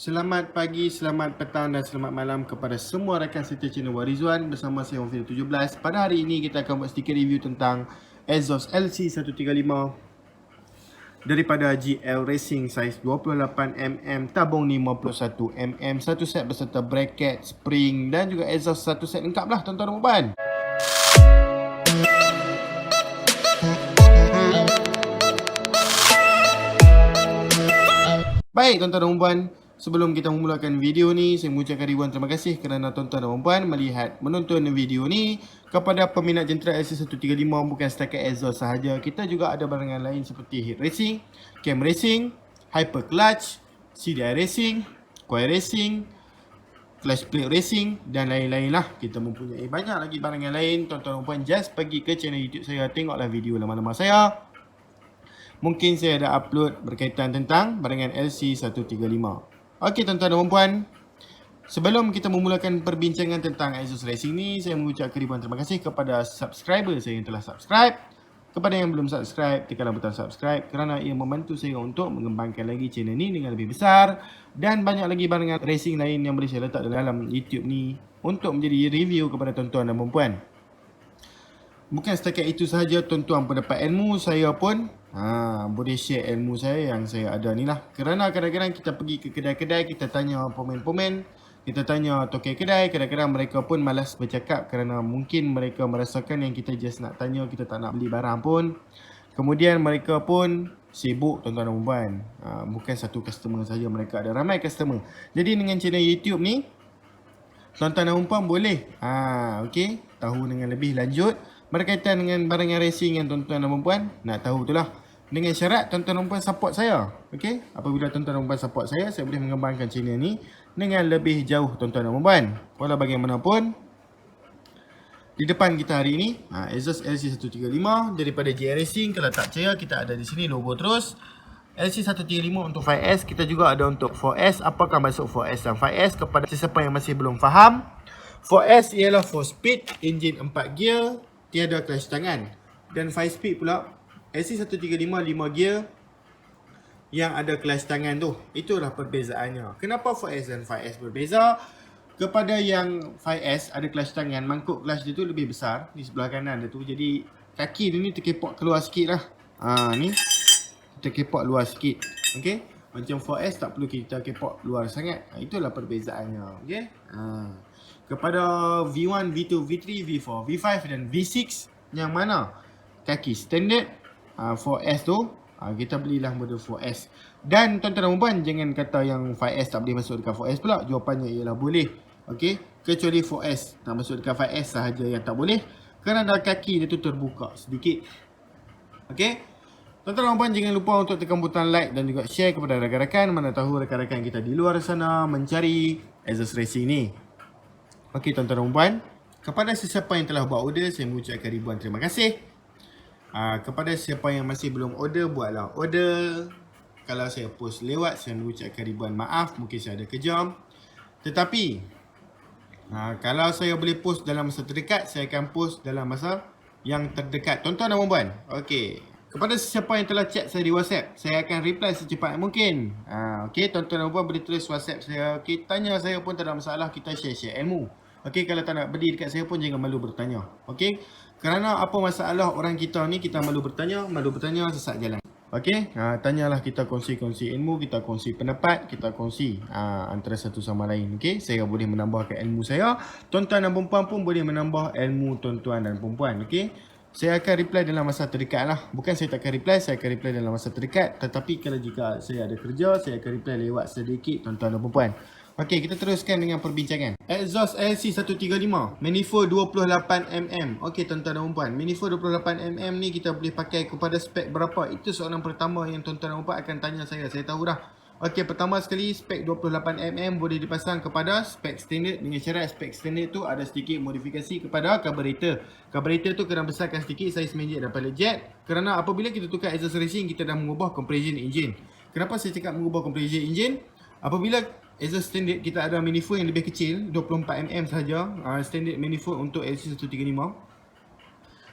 Selamat pagi, selamat petang dan selamat malam kepada semua rakan serta channel Warizwan. Bersama saya Onfil 17. Pada hari ini kita akan buat sedikit review tentang exhaust LC135 daripada GL Racing saiz 28mm, tabung 51mm, satu set beserta bracket, spring dan juga exhaust satu set lengkap lah tuan-tuan dan puan. Baik tuan-tuan dan puan, sebelum kita memulakan video ni, saya mengucapkan ribuan terima kasih kerana tuan-tuan dan puan melihat, menonton video ni. Kepada peminat jentera LC135, bukan setakat exhaust sahaja, kita juga ada barangan lain seperti head racing, cam racing, hyper clutch, CDI racing, coil racing, clutch plate racing dan lain-lain lah. Kita mempunyai banyak lagi barangan lain. Tuan-tuan dan puan, just pergi ke channel YouTube saya, tengoklah video lama-lama saya. Mungkin saya ada upload berkaitan tentang barangan LC135. Okey tuan-tuan dan puan, sebelum kita memulakan perbincangan tentang exhaust racing ni, saya mengucapkan ribuan terima kasih kepada subscriber saya yang telah subscribe. Kepada yang belum subscribe, tekanlah butang subscribe kerana ia membantu saya untuk mengembangkan lagi channel ni dengan lebih besar. Dan banyak lagi barangan racing lain yang boleh saya letak dalam YouTube ni untuk menjadi review kepada tuan-tuan dan puan. Bukan setakat itu sahaja, tuan-tuan pun dapat ilmu, saya pun boleh share ilmu saya yang saya ada ni lah. Kerana kadang-kadang kita pergi ke kedai-kedai, kita tanya pemain-pemain, kita tanya tokai kedai, kadang-kadang mereka pun malas bercakap kerana mungkin mereka merasakan yang kita just nak tanya, kita tak nak beli barang pun. Kemudian mereka pun sibuk tuan-tuan dan puan. Bukan satu customer saja, mereka ada ramai customer. Jadi dengan channel YouTube ni, tuan-tuan dan puan boleh tahu dengan lebih lanjut berkaitan dengan barangan racing yang tuan-tuan dan puan nak tahu tu lah. Dengan syarat tuan-tuan dan puan support saya. Okey, apabila tuan-tuan dan puan support saya boleh mengembangkan channel ni dengan lebih jauh tuan-tuan dan puan. Walau bagaimanapun, di depan kita hari ini exhaust LC135 daripada GL Racing. Kalau tak percaya, kita ada di sini logo terus. LC135 untuk 5S, kita juga ada untuk 4S. Apakah maksud 4S dan 5S kepada sesiapa yang masih belum faham? 4S ialah 4 speed, enjin 4 gear, tiada clutch tangan. Dan 5 speed pula, LC135 5 gear yang ada clutch tangan tu. Itulah perbezaannya. Kenapa 4S dan 5S berbeza? Kepada yang 5S ada clutch tangan, mangkuk clutch dia tu lebih besar di sebelah kanan dia tu. Jadi kaki dia ni terkepok keluar sikit lah. Ni terkepok luar sikit. Okey. Macam 4S tak perlu kita kepok luar sangat. Itulah perbezaannya. Okey. Kepada V1, V2, V3, V4, V5 dan V6, yang mana kaki standard 4S tu, kita belilah model 4S. Dan tuan-tuan dan puan, jangan kata yang 5S tak boleh masuk dekat 4S pula. Jawapannya ialah boleh. Okey, kecuali 4S nak masuk dekat 5S sahaja yang tak boleh, kerana kaki dia tu terbuka sedikit. Okey, tuan-tuan dan puan, jangan lupa untuk tekan butang like dan juga share kepada rakan-rakan. Mana tahu rakan-rakan kita di luar sana mencari exhaust racing ni. Okey tuan-tuan dan puan, kepada sesiapa yang telah buat order, saya mengucapkan ribuan terima kasih. Kepada siapa yang masih belum order, buatlah order. Kalau saya post lewat, saya mengucapkan ribuan maaf, mungkin saya ada kejam. Tetapi kalau saya boleh post dalam masa terdekat, saya akan post dalam masa yang terdekat, tuan-tuan dan puan. Okey, kepada sesiapa yang telah chat saya di WhatsApp, saya akan reply secepat mungkin. Okey, tuan-tuan dan puan boleh tulis WhatsApp saya. Okey, tanya saya pun tak ada masalah, kita share-share ilmu. Okey, kalau tak nak berdiri dekat saya pun jangan malu bertanya. Okey, kerana apa masalah orang kita ni, kita malu bertanya sesat jalan. Okey, tanyalah, kita kongsi-kongsi ilmu, kita kongsi pendapat, kita kongsi antara satu sama lain. Okey, saya boleh menambahkan ilmu saya, tuan-tuan dan puan pun boleh menambah ilmu tuan-tuan dan puan. Okey, saya akan reply dalam masa terdekat lah. Bukan saya tak akan reply, saya akan reply dalam masa terdekat. Tetapi kalau jika saya ada kerja, saya akan reply lewat sedikit tuan-tuan dan puan. Okey, kita teruskan dengan perbincangan. Exhaust LC135, manifold 28mm. Okey tuan-tuan dan puan, manifold 28mm ni kita boleh pakai kepada spek berapa? Itu soalan pertama yang tuan-tuan dan puan akan tanya saya. Saya tahu dah. Okey, pertama sekali, spek 28mm boleh dipasang kepada spek standard, dengan syarat spek standard tu ada sedikit modifikasi kepada carburetor. Carburetor tu kena besarkan sedikit saiz mejet dan pilot jet. Kerana apabila kita tukar exhaust racing, kita dah mengubah compression engine. Kenapa saya cakap mengubah compression engine? Apabila exhaust standard kita ada manifold yang lebih kecil, 24mm sahaja, standard manifold untuk LC135.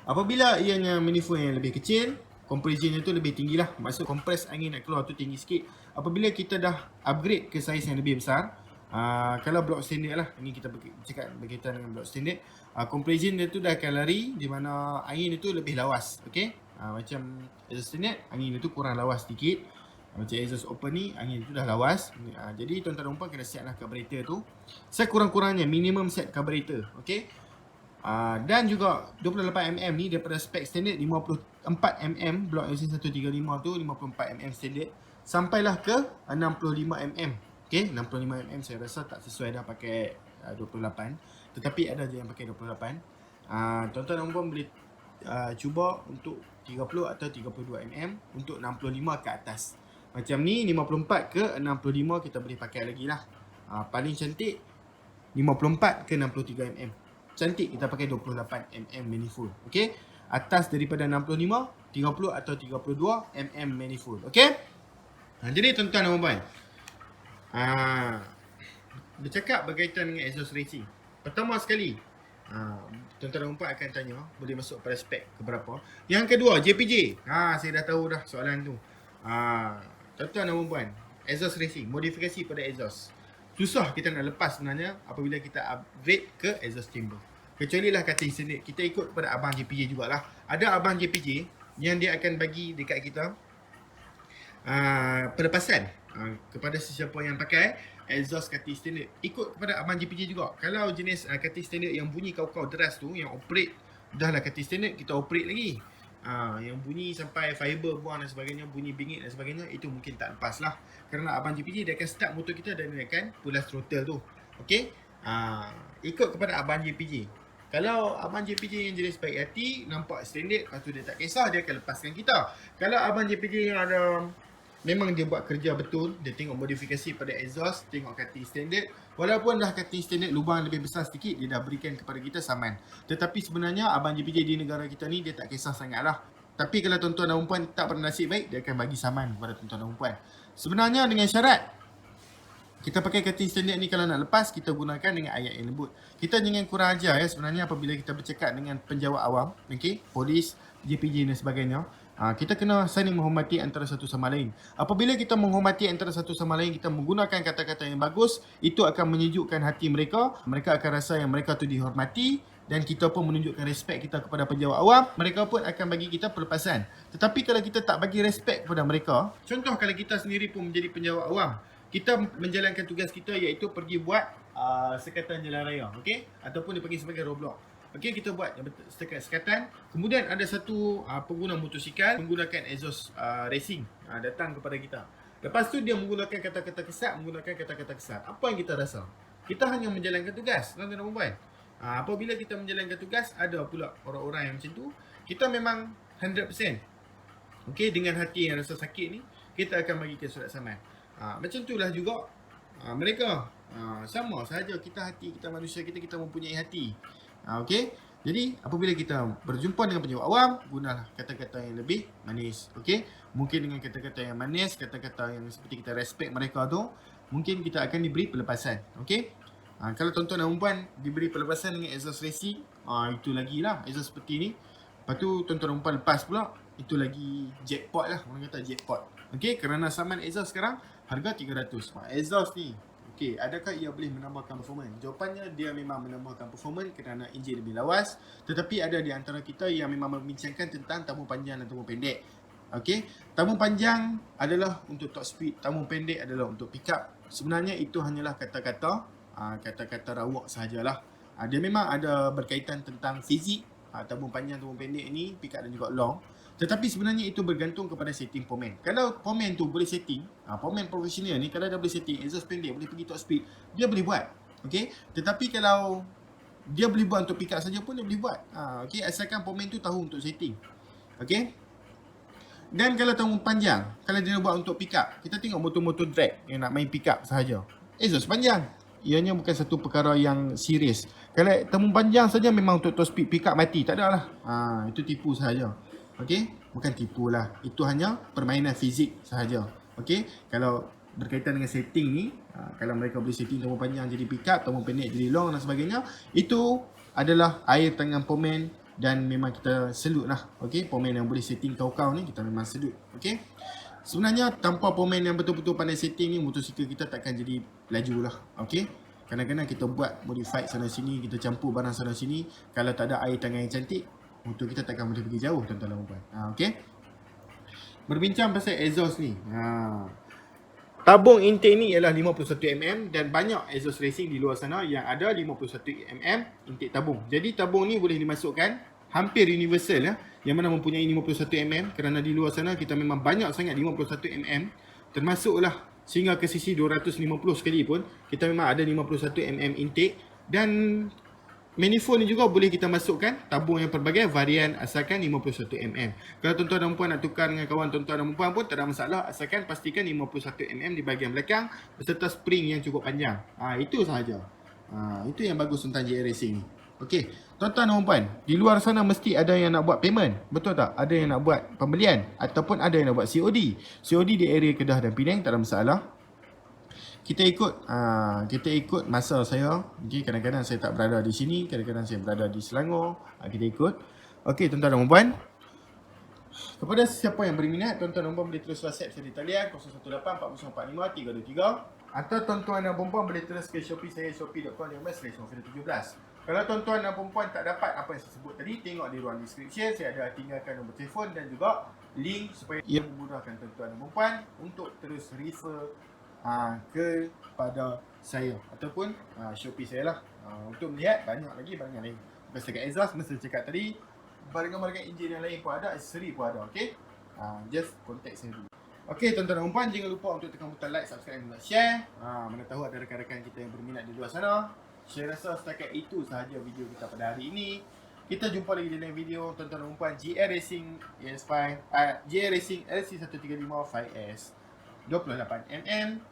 Apabila ianya manifold yang lebih kecil, compressionnya tu lebih tinggi lah. Maksud kompres angin nak keluar tu tinggi sikit. apabila kita dah upgrade ke saiz yang lebih besar, kalau block standard lah, ini kita cakap berkaitan dengan block standard, compression dia tu dah akan lari di mana angin itu lebih lawas. Okey, macam exhaust standard, angin itu kurang lawas sedikit. Macam exhaust open ni, angin itu dah lawas. Jadi tuan-tuan dan puan kena siaplah carburetor tu sekurang-kurangnya, minimum set carburetor. Okey, dan juga 28mm ni daripada spek standard 54mm block LC135 tu, 54mm standard sampailah ke 65mm. Okey, 65mm saya rasa tak sesuai dah pakai 28, tetapi ada je yang pakai 28. Tuan-tuan dan puan boleh cuba untuk 30 atau 32mm untuk 65 ke atas. Macam ni 54 ke 65 kita boleh pakai lagi lah. Paling cantik 54 ke 63mm. Cantik kita pakai 28mm manifold. Okey, atas daripada 65, 30 atau 32mm manifold. Okey, jadi tuan-tuan dan puan, bercakap berkaitan dengan exhaust racing, pertama sekali tuan-tuan dan puan akan tanya boleh masuk pada spek ke berapa. Yang kedua, JPJ. Saya dah tahu dah soalan tu. Tuan-tuan dan puan, exhaust racing, modifikasi pada exhaust, susah kita nak lepas sebenarnya apabila kita upgrade ke exhaust chamber. Kecuali lah kata standard, kita ikut kepada abang JPJ jugalah. Ada abang JPJ yang dia akan bagi dekat kita pelepasan kepada sesiapa yang pakai exhaust cutting standard. Ikut kepada abang JPJ juga. Kalau jenis cutting standard yang bunyi kau-kau deras tu, yang operate dah lah cutting standard, kita operate lagi. Yang bunyi sampai fiber buang dan sebagainya, bunyi bingit dan sebagainya, itu mungkin tak lepas lah. Kerana abang JPJ dia akan start motor kita dan dia akan pulas throttle tu. Okey, ikut kepada abang JPJ. Kalau abang JPJ yang jenis baik hati, nampak standard, lepas tu dia tak kisah, dia akan lepaskan kita. Kalau abang JPJ yang ada, memang dia buat kerja betul, dia tengok modifikasi pada exhaust, tengok cutting standard, walaupun dah cutting standard lubang lebih besar sedikit, dia dah berikan kepada kita saman. Tetapi sebenarnya abang JPJ di negara kita ni, dia tak kisah sangat lah. Tapi kalau tuan-tuan dan puan tak bernasib baik, dia akan bagi saman kepada tuan-tuan dan puan. Sebenarnya dengan syarat kita pakai cutting standard ni, kalau nak lepas, kita gunakan dengan ayat yang lembut. Kita jangan kurang ajar ya sebenarnya apabila kita bercakap dengan penjawat awam, okey, polis, JPJ dan sebagainya. Kita kena saling menghormati antara satu sama lain. Apabila kita menghormati antara satu sama lain, kita menggunakan kata-kata yang bagus, itu akan menyejukkan hati mereka. Mereka akan rasa yang mereka tu dihormati, dan kita pun menunjukkan respect kita kepada penjawat awam, mereka pun akan bagi kita pelepasan. Tetapi kalau kita tak bagi respect kepada mereka, contoh kalau kita sendiri pun menjadi penjawat awam, kita menjalankan tugas kita iaitu pergi buat sekatan jalan raya, okey, ataupun dipanggil sebagai roadblock. Okey, kita buat sekatan, kemudian ada satu pengguna motosikal menggunakan exhaust racing datang kepada kita. Lepas tu dia menggunakan kata-kata kesat, apa yang kita rasa? Kita hanya menjalankan tugas, tuan-tuan dan puan. Apabila kita menjalankan tugas, ada pula orang-orang yang macam tu, kita memang 100%, okey, dengan hati yang rasa sakit ni, kita akan bagikan surat saman. Macam itulah juga mereka. Sama sahaja, kita hati, kita manusia, kita mempunyai hati. Okey, jadi apabila kita berjumpa dengan penjawat awam, gunalah kata-kata yang lebih manis. Okey, mungkin dengan kata-kata yang manis, kata-kata yang seperti kita respect mereka tu, mungkin kita akan diberi pelepasan. Okey, kalau tuan-tuan dan puan diberi pelepasan dengan exhaust racing, itu lagi lah, exhaust seperti ni. Lepas tu tuan-tuan dan puan lepas pula, itu lagi jackpot lah, orang kata jackpot. Okey, kerana saman exhaust sekarang harga 300. Exhaust ni, okey, adakah ia boleh menambahkan performance? Jawapannya, dia memang menambahkan performance kerana enjin lebih lawas. Tetapi ada di antara kita yang memang membincangkan tentang tabung panjang dan tabung pendek. Okey, tabung panjang adalah untuk top speed, tabung pendek adalah untuk pick up. Sebenarnya itu hanyalah kata-kata, kata-kata rawak sahajalah. Dia memang ada berkaitan tentang fizik, tabung panjang, tabung pendek ni, pick up dan juga long. Tetapi sebenarnya itu bergantung kepada setting pomen. Kalau pomen tu boleh setting, pomen profesional ni kalau dia boleh setting exhaust pendek, boleh pergi top speed, dia boleh buat. Okey, tetapi kalau dia boleh buat untuk pick up saja pun dia boleh buat. Okey, asalkan pomen tu tahu untuk setting. Okey. Dan kalau tabung panjang, kalau dia buat untuk pick up, kita tengok motor-motor drag yang nak main pick up sahaja, exhaust panjang, ianya bukan satu perkara yang serius. Kalau tabung panjang saja memang untuk top speed, pick up mati, tak ada lah. Itu tipu sahaja. Okey, bukan tipu lah, itu hanya permainan fizik sahaja. Okey, kalau berkaitan dengan setting ni, kalau mereka boleh setting tabung panjang jadi pick up, tabung pendek jadi long dan sebagainya, itu adalah air tangan pomen dan memang kita salute lah. Okey, pomen yang boleh setting kau-kau ni kita memang salute. Okey, Sebenarnya tanpa pemain yang betul-betul pandai setting ni, motosikal kita takkan jadi laju lah. Okay. Kadang-kadang kita buat modified sana sini, kita campur barang sana sini. Kalau tak ada air tangan yang cantik, motor kita takkan boleh pergi jauh tuan-tuan dan puan. Okay. Berbincang pasal exhaust ni. Tabung intake ni ialah 51mm dan banyak exhaust racing di luar sana yang ada 51mm intake tabung. Jadi tabung ni boleh dimasukkan hampir universal ya, yang mana mempunyai 51mm, kerana di luar sana kita memang banyak sangat 51mm, termasuklah sehingga ke sisi 250 sekalipun kita memang ada 51mm intake. Dan manifold ni juga boleh kita masukkan tabung yang pelbagai varian asalkan 51mm. Kalau tuan-tuan dan puan nak tukar dengan kawan tuan-tuan dan puan pun tak ada masalah, asalkan pastikan 51mm di bahagian belakang beserta spring yang cukup panjang. Itu sahaja. Itu yang bagus tentang JR Racing ni. Okey, tuan-tuan dan puan, di luar sana mesti ada yang nak buat payment, betul tak? Ada yang nak buat pembelian ataupun ada yang nak buat COD. COD di area Kedah dan Penang tak ada masalah. Kita ikut masa saya. Okay, kadang-kadang saya tak berada di sini, kadang-kadang saya berada di Selangor. Kita ikut. Okey, tuan-tuan dan puan, kepada siapa yang berminat, tuan-tuan dan puan boleh terus WhatsApp saya di talian 018-4045-323, atau tuan-tuan dan puan boleh terus ke Shopee saya, shopee.com/november17. Kalau tuan-tuan dan puan tak dapat apa yang saya sebut tadi, tengok di ruang description, saya ada tinggalkan nombor telefon dan juga link supaya ia memudahkan tuan-tuan dan puan untuk terus refer kepada saya ataupun Shopee saya lah, untuk melihat banyak lagi. Bukan setakat exhaust, mesti cakap tadi, barang-barang enjin yang lain pun ada, aksesori pun ada. Okay, just contact saya dulu. Okay, tuan-tuan dan puan, jangan lupa untuk tekan butang like, subscribe dan share. Mana tahu ada rakan-rakan kita yang berminat di luar sana. Saya rasa setakat itu sahaja video kita pada hari ini. Kita jumpa lagi di lain video, tuan-tuan dan puan. JR Racing ES5, JR Racing LC135 5S 28mm